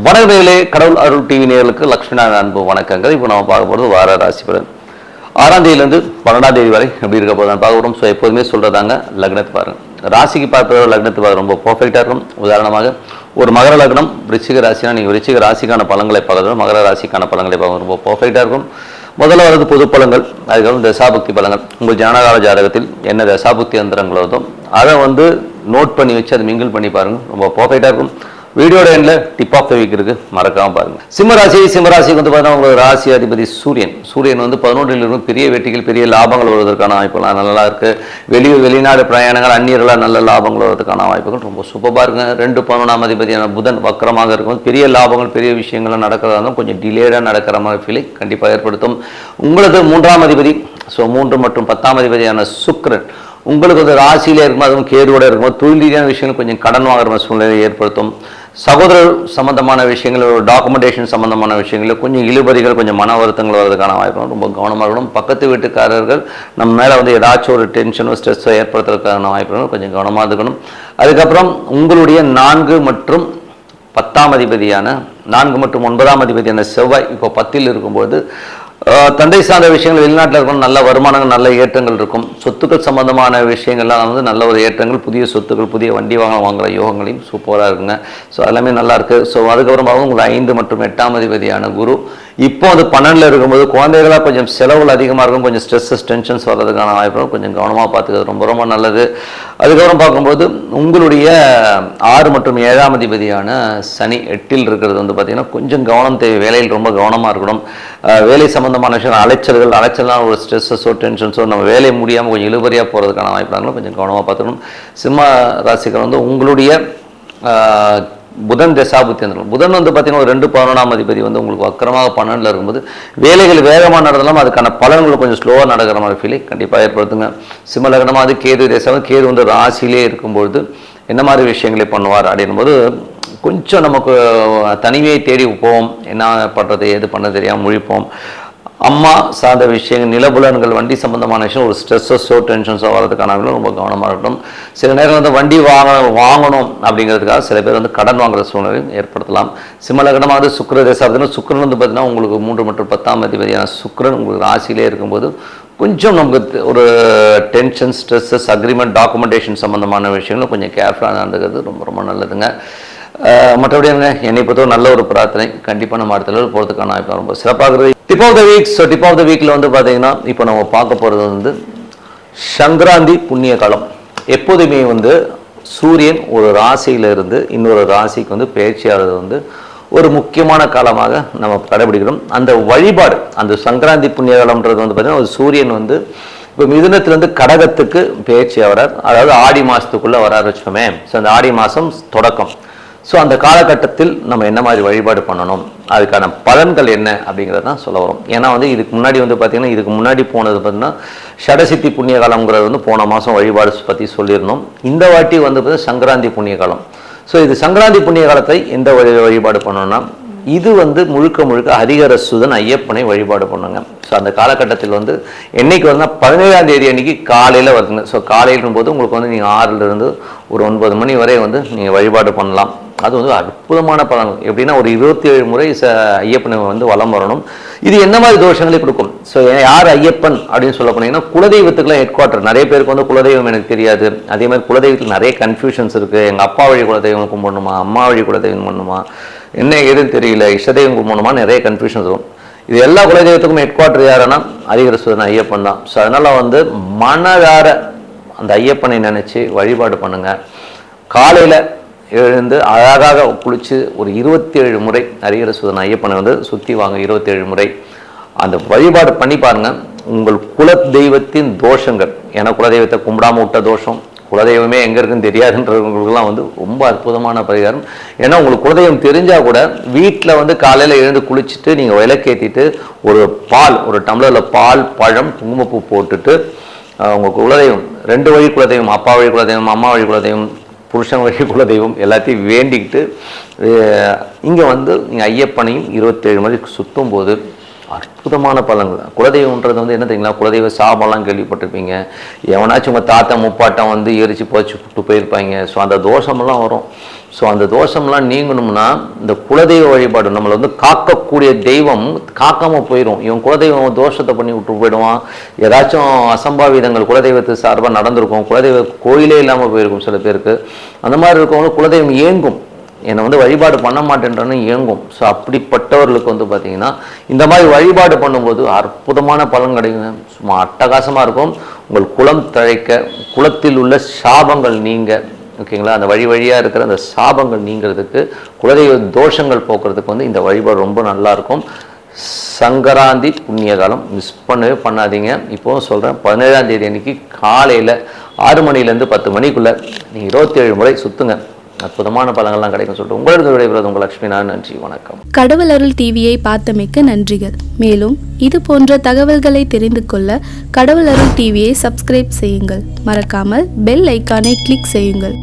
வணக்கங்களே, கடவுள் அருள் டிவி நேயர்களுக்கு லட்சுமிநாதன் அன்பு வணக்கங்கள். இப்போ நம்ம பார்க்க போகிறது வார ராசி பலன் 6ஆம் தேதியிலேருந்து 12ஆம் தேதி வரை எப்படி இருக்க போதும் பார்க்க போகிறோம். ஸோ எப்போதுமே சொல்கிறதாங்க, லக்னத்தை பாருங்கள். ராசிக்கு பார்க்குறது லக்னத்தை பாருங்கள் ரொம்ப பர்ஃபெக்டாக இருக்கும். உதாரணமாக ஒரு மகர லக்னம் விருச்சிக ராசினா நீங்கள் விருச்சிக ராசிக்கான பலன்களை பார்க்குறது மகர ராசிக்கான பலன்களை பார்க்க ரொம்ப பர்ஃபெக்டாக இருக்கும். முதல்ல வரது பொது பலன்கள், அதுக்கப்புறம் தசாபுக்தி பலன்கள். உங்கள் ஜனகால ஜாதகத்தில் என்ன தசாபுக்தி அந்தரங்களோ அதை நோட் பண்ணி வச்சு அதை மிங்கிள் பண்ணி பாருங்கள், ரொம்ப பர்ஃபெக்டாக இருக்கும். வீடியோட எண்டில் டிப் ஆஃப் த வீக் இருக்கு, மறக்காம பாருங்க. சிம்மராசிக்கு பார்த்தீங்கன்னா உங்களுக்கு ராசி அதிபதி சூரியன் 11 இருக்கும். பெரிய வெற்றிகள் பெரிய லாபங்கள் வருவதற்கான வாய்ப்புகள் நல்லா இருக்கு. வெளிநாடு பிரயாணங்கள் அந்நியர்களாக நல்ல லாபங்கள் வருவதற்கான வாய்ப்புகள் ரொம்ப சூப்பராக இருக்குங்க. 2 அதிபதியான புதன் வக்கரமாக இருக்கும். பெரிய லாபங்கள் பெரிய விஷயங்கள்லாம் நடக்கிறதா இருந்தாலும் கொஞ்சம் டிலேடாக நடக்கிற மாதிரி ஃபீலிங் கண்டிப்பாக ஏற்படுத்தும். உங்களுக்கு 3ஆம் அதிபதி, ஸோ 3 மற்றும் 10ஆம் அதிபதியான சுக்கிரன் உங்களுக்கு ராசியிலே இருக்கும், அதுவும் கேதுவோட இருக்கும். தொழில் ரீதியான விஷயங்கள் கொஞ்சம் கடன் வாங்குற சூழ்நிலையை ஏற்படுத்தும். சகோதரர் சம்பந்தமான விஷயங்கள், டாக்குமெண்டேஷன் சம்பந்தமான விஷயங்கள் கொஞ்சம் இழுபறிகள், கொஞ்சம் மன வருத்தங்கள் வர்றதுக்கான வாய்ப்பு ரொம்ப கவனமாக இருக்கணும். பக்கத்து வீட்டுக்காரர்கள் நம்ம மேலே ஏதாச்சும் ஒரு டென்ஷனோ ஸ்ட்ரெஸ்ஸோ ஏற்படுத்துறதுக்கான வாய்ப்புகள் கொஞ்சம் கவனமாக இருக்கணும். அதுக்கப்புறம் உங்களுடைய 4 மற்றும் 10ஆம் அதிபதியான 4 மற்றும் 9ஆம் அதிபதியான செவ்வாய் இப்போ 10ல் இருக்கும்போது தந்தை சார்ந்த விஷயங்கள் வெளிநாட்டில் இருக்கணும், நல்ல வருமானங்கள் நல்ல ஏற்றங்கள் இருக்கும். சொத்துக்கள் சம்பந்தமான விஷயங்கள்லாம் நல்ல ஒரு ஏற்றங்கள், புதிய சொத்துக்கள் புதிய வண்டி வாங்குகிற யோகங்களையும் சூப்பராக இருக்குங்க. ஸோ எல்லாமே நல்லா இருக்குது. ஸோ அதுக்கப்புறம் உங்களுக்கு 5 மற்றும் 8ஆம் அதிபதியான குரு இப்போ 12ல் இருக்கும்போது குழந்தைகளாக கொஞ்சம் செலவுகள் அதிகமாக இருக்கும், கொஞ்சம் ஸ்ட்ரெஸ்ஸஸ் டென்ஷன்ஸ் வர்றதுக்கான வாய்ப்புகள் கொஞ்சம் கவனமாக பார்த்துக்கிறது ரொம்ப ரொம்ப நல்லது. அதுக்கப்புறம் பார்க்கும்போது உங்களுடைய 6 மற்றும் 7ஆம் அதிபதியான சனி 8ல் இருக்கிறது பார்த்திங்கன்னா கொஞ்சம் கவனம் தேவை. வேலையில் ரொம்ப கவனமாக இருக்கணும். வேலை சம்பந்தமான விஷயம் அலைச்சல்னால் ஒரு ஸ்ட்ரெஸ்ஸோ டென்ஷன்ஸோ நம்ம வேலை முடியாமல் கொஞ்சம் இழுபறியாக போகிறதுக்கான வாய்ப்புகளும் கொஞ்சம் கவனமாக பார்த்துக்கணும். சிம்ம ராசிகள் உங்களுடைய புதன் தசாபுத்தி வந்துடும். புதன் பார்த்தீங்கன்னா ஒரு 2 அதிபதி உங்களுக்கு வக்கரமாக 12ல் இருக்கும்போது வேலைகள் வேகமாக நடந்தாலும் அதுக்கான பலன்கள் கொஞ்சம் ஸ்லோவாக நடக்கிற மாதிரி ஃபீலிங் கண்டிப்பாக ஏற்படுத்துங்க. சிம்ம லக்னமாக அது கேது தேசம், கேது ராசியிலே இருக்கும்பொழுது என்ன மாதிரி விஷயங்களை பண்ணுவார் அப்படின்போது கொஞ்சம் நமக்கு தனிமையை தேடி போவோம், என்ன பண்ணுறது ஏது பண்ண தெரியாமல் முழிப்போம். அம்மா சார்ந்த விஷயங்கள், நிலபுலன்கள், வண்டி சம்பந்தமான விஷயம் ஒரு ஸ்ட்ரெஸ்ஸோ டென்ஷன்ஸோ வரதுக்கான ரொம்ப கவனமாக இருக்கட்டும். சில நேரம் வண்டி வாங்கணும் அப்படிங்கிறதுக்காக சில பேர் கடன் வாங்குற சூழ்நிலையும் ஏற்படுத்தலாம். சிம்ம லக்னமாக சுக்கிர தேசம், சுக்கிரன் பார்த்தீங்கன்னா உங்களுக்கு 3 மற்றும் 10ஆம் அதிபதியான சுக்கிரன் உங்களுக்கு ராசியிலே இருக்கும்போது கொஞ்சம் நமக்கு ஒரு டென்ஷன் ஸ்ட்ரெஸ்ஸஸ் அக்ரிமெண்ட் டாக்குமெண்டேஷன் சம்மந்தமான விஷயங்களும் கொஞ்சம் கேர்ஃபுல்லாக நடந்துக்கிறது ரொம்ப ரொம்ப நல்லதுங்க. மற்றபடி என்னை பொறுத்தவரை நல்ல ஒரு பிரார்த்தனை. கண்டிப்பாக நம்ம அடுத்த லெவல் போகிறதுக்கான வாய்ப்பு ரொம்ப சிறப்பாகிறது. Tip of the week. So tip of the வீக்கில் பார்த்தீங்கன்னா இப்போ நம்ம பார்க்க போகிறது சங்கராந்தி புண்ணிய காலம். எப்போதுமே சூரியன் ஒரு ராசியிலிருந்து இன்னொரு ராசிக்கு பயிற்சியாகிறது ஒரு முக்கியமான காலமாக நம்ம கடைபிடிக்கிறோம். அந்த வழிபாடு, அந்த சங்கராந்தி புண்ணிய காலம்ன்றது பார்த்தீங்கன்னா ஒரு சூரியன் இப்போ மிதுனத்திலேருந்து கடகத்துக்கு பயிற்சி வரார், அதாவது ஆடி மாதத்துக்குள்ளே வரார் வச்சுக்கோமே. ஸோ அந்த ஆடி மாதம் தொடக்கம். ஸோ அந்த காலகட்டத்தில் நம்ம என்ன மாதிரி வழிபாடு பண்ணணும், அதுக்கான பலன்கள் என்ன அப்படிங்கிறத தான் சொல்ல வரும். ஏன்னா இதுக்கு முன்னாடி பார்த்திங்கன்னா இதுக்கு முன்னாடி போனது பார்த்திங்கன்னா ஷடசித்தி புண்ணிய காலங்கிறது போன மாதம் வழிபாடு பற்றி சொல்லியிருந்தோம். இந்த வாட்டி பார்த்தீங்கன்னா சங்கராந்தி புண்ணிய காலம். ஸோ இது சங்கராந்தி புண்ணிய காலத்தை எந்த வழிபாடு பண்ணணும்னா இது முழுக்க முழுக்க ஹரிஹர சுதன் ஐயப்பனை வழிபாடு பண்ணுங்க. ஸோ அந்த காலகட்டத்தில் என்னைக்கு 17ஆம் தேதி அன்னைக்கு காலையில் வருதுங்க. ஸோ காலையிலும் போது உங்களுக்கு நீங்கள் 6லிருந்து ஒரு 9 மணி வரை நீங்கள் வழிபாடு பண்ணலாம். அது அற்புதமான பலன். எப்படின்னா ஒரு 27 முறை ஐயப்பனை வலம் வரணும். இது என்ன மாதிரி தோஷங்களை கொடுக்கும். ஸோ யார் ஐயப்பன் அப்படின்னு சொல்ல போனீங்கன்னா குலதெய்வத்துக்குலாம் ஹெட் குவார்ட்டர். நிறைய பேருக்கு குலதெய்வம் எனக்கு தெரியாது. அதே மாதிரி குலதெய்வத்தில் நிறைய கன்ஃபியூஷன்ஸ் இருக்குது. எங்கள் அப்பா வழி குலதெய்வம் கும்பிடணுமா, அம்மா வழி குலதெய்வம் பண்ணணுமா, என்ன ஏதுன்னு தெரியல, இஷ்டதெய்வம் கும்பிடணுமா, நிறைய கன்ஃபியூஷன்ஸ் வரும். இது எல்லா குலதெய்வத்துக்கும் ஹெட் குவார்ட்டர் யாருன்னா ஹரிஹர சுதன் ஐயப்பன் தான். ஸோ அதனால் மனதார அந்த ஐயப்பனை நினச்சி வழிபாடு பண்ணுங்கள். காலையில் எழுந்து அழகாக குளித்து ஒரு 27 முறை ஹரிஹர சுதன் ஐயப்பனை சுற்றி வாங்க. 27 முறை அந்த வழிபாடு பண்ணி பாருங்கள். உங்கள் குல தெய்வத்தின் தோஷங்கள், ஏன்னா குலதெய்வத்தை கும்பிடாமல் விட்ட தோஷம், குலதெய்வமே எங்கே இருக்குன்னு தெரியாதுன்றவங்களுக்குலாம் ரொம்ப அற்புதமான பரிகாரம். ஏன்னா உங்களுக்கு குலதெய்வம் தெரிஞ்சால் கூட வீட்டில் காலையில் எழுந்து குளிச்சுட்டு நீங்கள் விளக்கேற்றிட்டு ஒரு டம்ளரில் பால் பழம் குங்குமப்பூ போட்டுட்டு உங்கள் குலதெய்வம் 2 வழி குலதெய்வம், அப்பா வழி குலதெய்வம், அம்மா வழி குலதெய்வம், புருஷன் வழி குலதெய்வம் எல்லாத்தையும் வேண்டிக்கிட்டு இங்கே நீங்கள் ஐயப்பனையும் 27 முறை சுற்றும் போது அற்புதமான பலன்கள். குலதெய்வம்ன்றது வந்து என்ன தெரியுங்களா, குலதெய்வ சாபம்லாம் கேள்விப்பட்டிருப்பீங்க. எவனாச்சும் உங்கள் தாத்தா முப்பாட்டம் வந்து எரிச்சு போச்சு விட்டு போயிருப்பாங்க. ஸோ அந்த தோஷமெல்லாம் வரும். ஸோ அந்த தோஷம்லாம் நீங்கணும்னா இந்த குலதெய்வ வழிபாடு, நம்மளை வந்து காக்கக்கூடிய தெய்வம் காக்காமல் போயிடும். இவன் குலதெய்வம் தோஷத்தை பண்ணி விட்டு போயிடுவான். ஏதாச்சும் அசம்பாவிதங்கள் குலதெய்வத்து சார்பாக நடந்திருக்கும். குலதெய்வ கோயிலே இல்லாமல் போயிருக்கும் சில பேருக்கு. அந்த மாதிரி இருக்கவங்க குலதெய்வம் ஏங்கும், என்னை வந்து வழிபாடு பண்ண மாட்டேன்றன்னு இயங்கும். ஸோ அப்படிப்பட்டவர்களுக்கு வந்து பார்த்தீங்கன்னா இந்த மாதிரி வழிபாடு பண்ணும்போது அற்புதமான பலன் கிடைக்குங்க. சும்மா அட்டகாசமாக இருக்கும். உங்கள் குலம் தழைக்க, குலத்தில் உள்ள சாபங்கள் நீங்க, ஓகேங்களா, அந்த வழியாக இருக்கிற அந்த சாபங்கள் நீங்கிறதுக்கு, குலதெய்வ தோஷங்கள் போக்குறதுக்கு வந்து இந்த வழிபாடு ரொம்ப நல்லாயிருக்கும். சங்கராந்தி புண்ணிய காலம் மிஸ் பண்ணவே பண்ணாதீங்க. இப்போவும் சொல்கிறேன், 17ஆம் தேதி அன்னைக்கு காலையில் 6 மணிலேருந்து 10 மணிக்குள்ளே நீங்கள் 27 முறை சுற்றுங்க. அற்புதமான பலங்கள்லாம் கிடைக்கும் சொல்லிட்டு உங்களுக்கு விடைபெறுவது உங்கள் லட்சுமி. நான் நன்றி, வணக்கம். கடவுள் அருள் டிவியை பார்த்தமைக்க நன்றிகள். மேலும் இது போன்ற தகவல்களை தெரிந்து கொள்ள கடவுள் அருள் டிவியை சப்ஸ்கிரைப் செய்யுங்கள். மறக்காமல் பெல் ஐக்கானை கிளிக் செய்யுங்கள்.